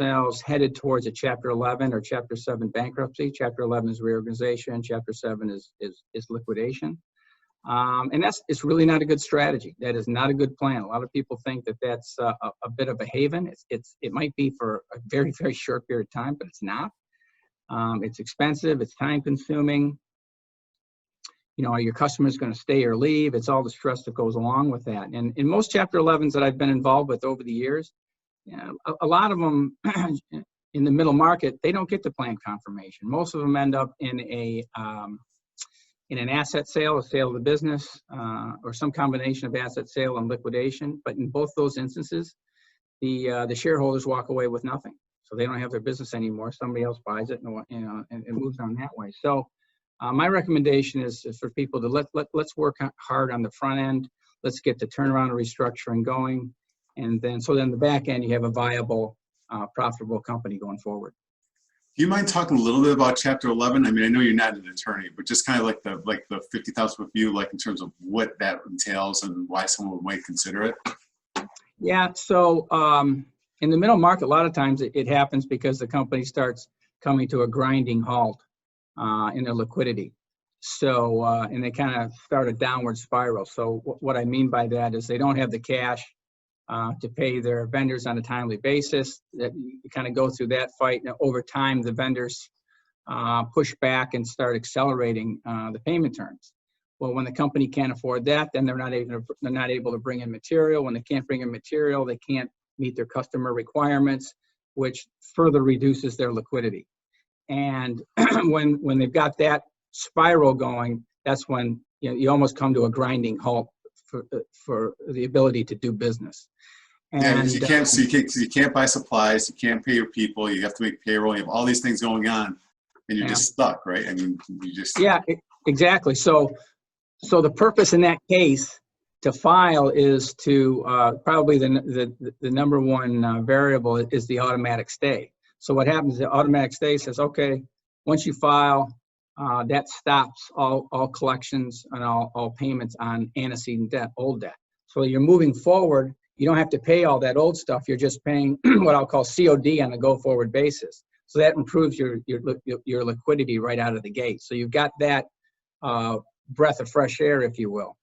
ourselves headed towards a Chapter 11 or Chapter 7 bankruptcy. Chapter 11 is reorganization. Chapter 7 is liquidation. And it's really not a good strategy. That is not a good plan. A lot of people think that that's a bit of a haven. It might be for a very, very short period of time, but it's not. It's expensive. It's time consuming. You know, are your customers going to stay or leave? It's all the stress that goes along with that. And in most Chapter 11s that I've been involved with over the years, you know, a lot of them in the middle market, they don't get the plan confirmation. Most of them end up in an asset sale, a sale of the business, or some combination of asset sale and liquidation. But in both those instances, the shareholders walk away with nothing. So they don't have their business anymore. Somebody else buys it and moves on that way. So my recommendation is for people to let's work hard on the front end. Let's get the turnaround and restructuring going. And then the back end, you have a viable, profitable company going forward. Do you mind talking a little bit about Chapter 11? I mean, I know you're not an attorney, but just kind of like the 50,000 foot view, like in terms of what that entails and why someone might consider it. Yeah. So in the middle market, a lot of times it happens because the company starts coming to a grinding halt in their liquidity. So and they kind of start a downward spiral. So what I mean by that is they don't have the cash to pay their vendors on a timely basis. That you kind of go through that fight, and over time the vendors push back and start accelerating the payment terms. Well, when the company can't afford that, then they're not able to bring in material. When they can't bring in material, they can't meet their customer requirements, which further reduces their liquidity. And when they've got that spiral going, that's when you almost come to a grinding halt for the ability to do business. And you can't buy supplies, you can't pay your people, you have to make payroll, you have all these things going on, and you're just stuck, right? I mean, you just exactly. So the purpose in that case to file is to probably the number one variable is the automatic stay. So what happens? The automatic stay says, okay, once you file, that stops all collections and all payments on antecedent debt, old debt. So you're moving forward. You don't have to pay all that old stuff. You're just paying what I'll call COD on a go-forward basis. So that improves your liquidity right out of the gate. So you've got that breath of fresh air, if you will.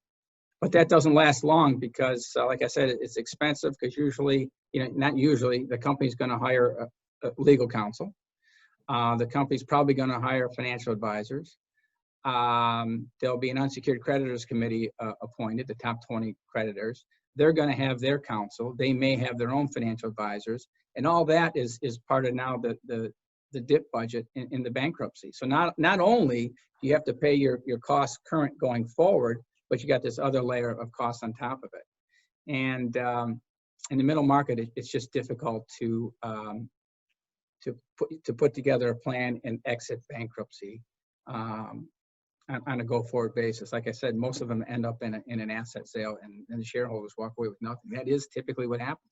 But that doesn't last long because, like I said, it's expensive because usually, not usually, the company's going to hire a legal counsel. The company's probably going to hire financial advisors. There'll be an unsecured creditors committee appointed, the top 20 creditors. They're going to have their counsel. They may have their own financial advisors. And all that is part of now the DIP budget in the bankruptcy. So not only do you have to pay your costs current going forward, but you got this other layer of costs on top of it. And in the middle market, it's just difficult to put together a plan and exit bankruptcy on a go-forward basis. Like I said, most of them end up in an asset sale, and the shareholders walk away with nothing. That is typically what happens.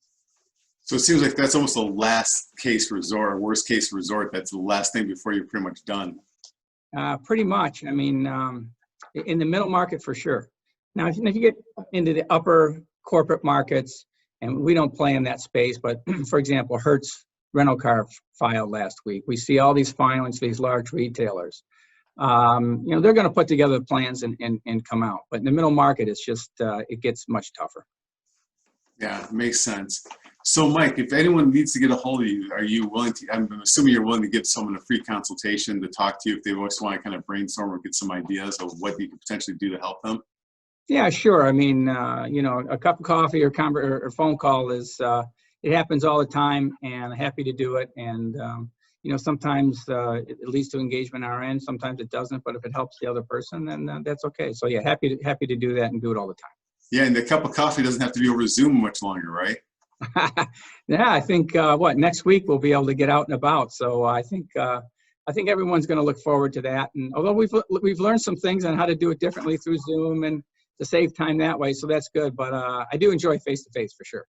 So it seems like that's almost a last case resort, worst case resort. That's the last thing before you're pretty much done. Pretty much. I mean, in the middle market for sure. Now, if you get into the upper corporate markets, and we don't play in that space, but for example, Hertz rental car filed last week. We see all these filings for these large retailers. They're going to put together plans and come out. But in the middle market, it's just, it gets much tougher. Yeah, it makes sense. So Mike, if anyone needs to get a hold of you, are you willing to, I'm assuming you're willing to give someone a free consultation to talk to you if they always want to kind of brainstorm or get some ideas of what you could potentially do to help them? Yeah, sure. I mean, a cup of coffee or phone call is, it happens all the time, and I'm happy to do it. And, sometimes it leads to engagement on our end. Sometimes it doesn't, but if it helps the other person, then that's okay. So yeah, happy to do that and do it all the time. Yeah, and the cup of coffee doesn't have to be over Zoom much longer, right? Yeah, I think next week we'll be able to get out and about. So I think everyone's going to look forward to that. And although we've learned some things on how to do it differently through Zoom and to save time that way, so that's good. But I do enjoy face-to-face for sure.